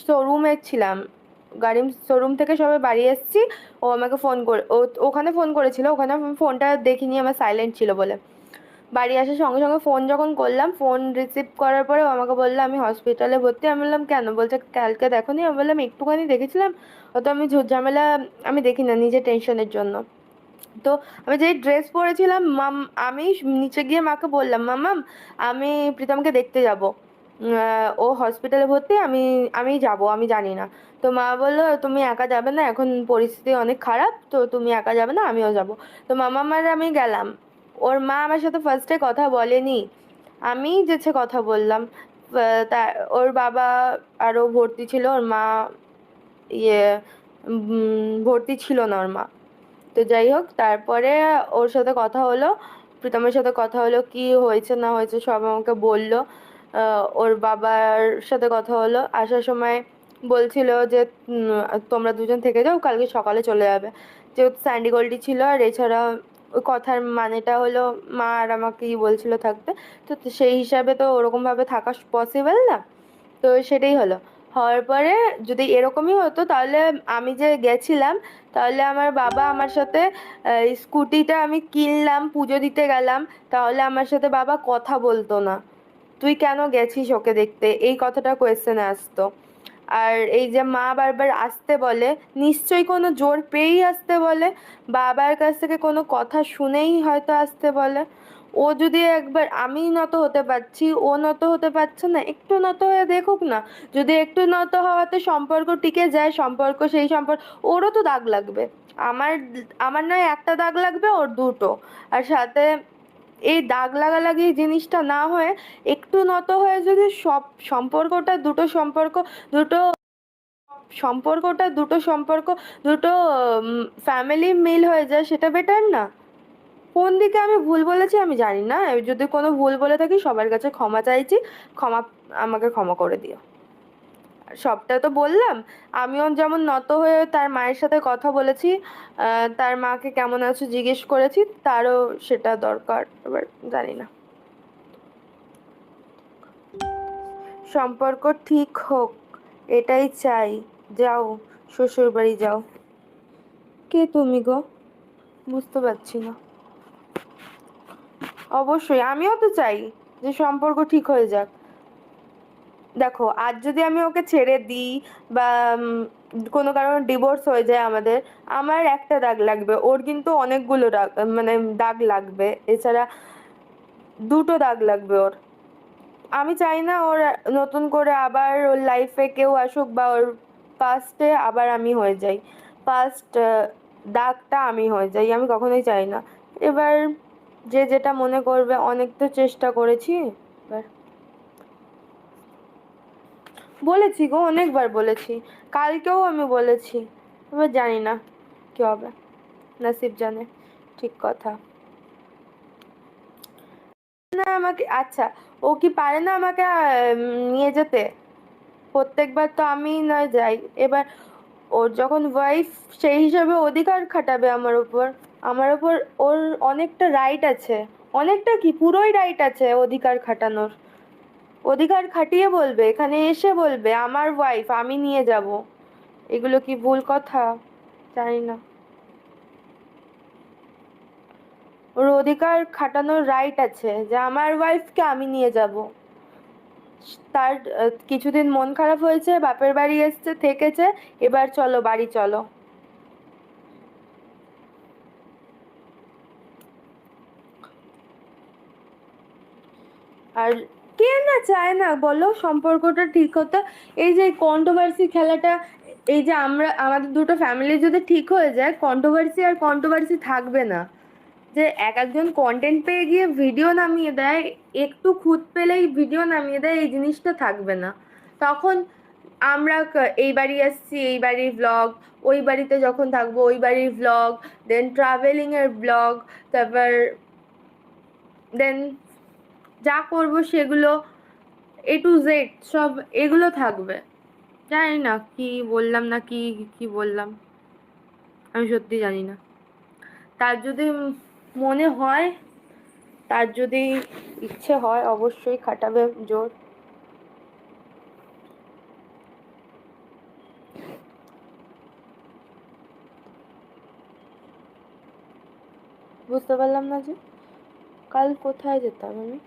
শোরুমে ছিলাম, গাড়ির শোরুম থেকে সবাই বাড়ি এসেছি। ও আমাকে ফোন করে, ওখানে ফোন করেছিল, ওখানে আমি ফোনটা দেখিনি, আমার সাইলেন্ট ছিল বলে। বাড়ি আসার সঙ্গে সঙ্গে ফোন যখন করলাম, ফোন রিসিভ করার পরে ও আমাকে বললো আমি হসপিটালে ভর্তি। আমি বললাম কেন? বলছে কালকে দেখোনি? আমি বললাম একটুখানি দেখেছিলাম, অত আমি ঝামেলা আমি দেখি না, নিজের টেনশনের জন্য। তো আমি যেই ড্রেস পরেছিলাম, আমি নিচে গিয়ে মাকে বললাম, মাম্মাম আমি প্রীতমকে দেখতে যাব, ও হসপিটালে ভর্তি, আমি যাব, আমি জানি না। তো মা বললো তুমি একা যাবে না, এখন পরিস্থিতি অনেক খারাপ, তো তুমি একা যাবে না, আমিও যাব। তো মামাম আর আমি গেলাম। ওর মা আমার সাথে ফার্স্টে কথা বলেনি, আমি যেছে কথা বললাম। তা ওর বাবা আরো ভর্তি ছিল, ওর মা ইয়ে ভর্তি ছিল না ওর মা। তো যাই হোক, তারপরে ওর সাথে কথা হলো, প্রীতমের সাথে কথা হলো, কি হয়েছে না হয়েছে সব আমাকে বললো। ওর বাবার সাথে কথা হলো, আসার সময় বলছিল যে তোমরা দুজন থেকে যাও, কালকে সকালে চলে যাবে। যেহেতু স্যান্ডি গোল্ডি ছিল, আর এছাড়া ওই কথার মানেটা হলো মা আর আমাকেই বলছিল থাকতে, তো সেই হিসাবে তো ওরকমভাবে থাকা পসিবল না। তো সেটাই হলো। হওয়ার পরে যদি এরকমই হতো তাহলে আমি যে গেছিলাম, তাহলে আমার বাবা আমার সাথে স্কুটিটা আমি কিনলাম, পুজো দিতে গেলাম, তাহলে আমার সাথে বাবা কথা বলতো না। তুই কেন গেছিস ওকে দেখতে, এই কথাটা কোয়েশ্চেনে আসতো। আর এই যে মা বারবার আসতে বলে, নিশ্চয়ই কোনো জোর পেয়েই আসতে বলে, বাবার কাছ থেকে কোনো কথা শুনেই হয়তো আসতে বলে। ও যদি একবার, আমি নত হতে পারছি, ও নত হতে পারছে না, একটু নত হয়ে দেখুক না। যদি একটু নত হওয়াতে সম্পর্ক টিকে যায়, সম্পর্ক সেই সম্পর্ক, ওরও তো দাগ লাগবে। আমার আমার নয় একটা দাগ লাগবে, ওর দুটো। আর সাথে এই দাগ লাগালাগি জিনিসটা না হয়ে একটু নত হয়ে যদি সব সম্পর্কটা, দুটো সম্পর্ক দুটো ফ্যামিলি মিল হয়ে যায়, সেটা বেটার না? কোন দিকে আমি ভুল বলেছি আমি জানি না, যদি কোনো ভুল বলে থাকি সবার কাছে ক্ষমা চাইছি, ক্ষমা, আমাকে ক্ষমা করে দিও। সবটা তো বললাম। আমিও যেমন নত হয়ে তার মায়ের সাথে কথা বলেছি, তার মাকে কেমন আছো জিজ্ঞেস করেছি, তারও সেটা দরকার। এবার জানি না, সম্পর্ক ঠিক হোক, এটাই চাই। যাও, শ্বশুর বাড়ি যাও। কে তুমি গো? বুঝতে পারছি না। অবশ্যই আমিও তো চাই যে সম্পর্ক ঠিক হয়ে যাক। দেখো, আজ যদি আমি ওকে ছেড়ে দিই বা কোনো কারণে ডিভোর্স হয়ে যায় আমাদের, আমার একটা দাগ লাগবে, ওর কিন্তু অনেকগুলো দাগ, মানে দাগ লাগবে, এছাড়া দুটো দাগ লাগবে ওর। আমি চাই না ওর নতুন করে আবার ওর লাইফে কেউ আসুক, বা ওর পাস্টে আবার আমি হয়ে যাই, পাস্ট দাগটা আমি হয়ে যাই, আমি কখনোই চাই না। এবার যে যেটা মনে করবে, অনেক তো চেষ্টা করেছি। এবার বলেছি গো, অনেকবার বলেছি, কালকেও আমি বলেছি। এবার জানি না কি হবে, নসিব জানে। ঠিক কথা। না আমাকে, আচ্ছা, ও কি পারে না আমাকে নিয়ে যেতে? প্রত্যেকবার তো আমি নয় যাই। এবার ওর যখন ওয়াইফ, সেই হিসাবে অধিকার খাটাবে আমার উপর। আমার উপর ওর অনেকটা রাইট আছে, অনেকটা কি পুরোই রাইট আছে অধিকার খাটানোর। অধিকার খাটিয়ে বলবে, এখানে এসে বলবে আমার ওয়াইফ, আমি নিয়ে যাব। এগুলো কি ভুল কথা? জানি না। ওর অধিকার খাটানোর রাইট আছে যে আমার ওয়াইফকে আমি নিয়ে যাব। তার কিছুদিন মন খারাপ হয়েছে, বাপের বাড়ি এসছে, থেকেছে, এবার চলো বাড়ি চলো। আর কে না চায় না বলো সম্পর্কটা ঠিক হতে? এই যে কন্ট্রোভার্সি খেলাটা, এই যে আমরা আমাদের দুটো ফ্যামিলি যদি ঠিক হয়ে যায়, কন্ট্রোভার্সি আর কন্ট্রোভার্সি থাকবে না। যে এক একজন কন্টেন্ট পেয়ে গিয়ে ভিডিও নামিয়ে দেয়, একটু খুঁত পেলেই ভিডিও নামিয়ে দেয়, এই জিনিসটা থাকবে না। তখন আমরা এই বাড়ি আসছি, এই বাড়ির ব্লগ, ওই বাড়িতে যখন থাকবো ওই বাড়ির ব্লগ, দেন ট্রাভেলিং এর ব্লগ, তারপর দেন যা করব সেগুলো, A to Z সব এগুলো থাকবে। জানি না কি বললাম, না কি কি বললাম, আমি সত্যি জানি না। তার যদি মনে হয়, তার যদি ইচ্ছে হয়, অবশ্যই খাটাবে জোর। বুঝতে পারলাম না যে কাল কোথায় যেতাম আমি।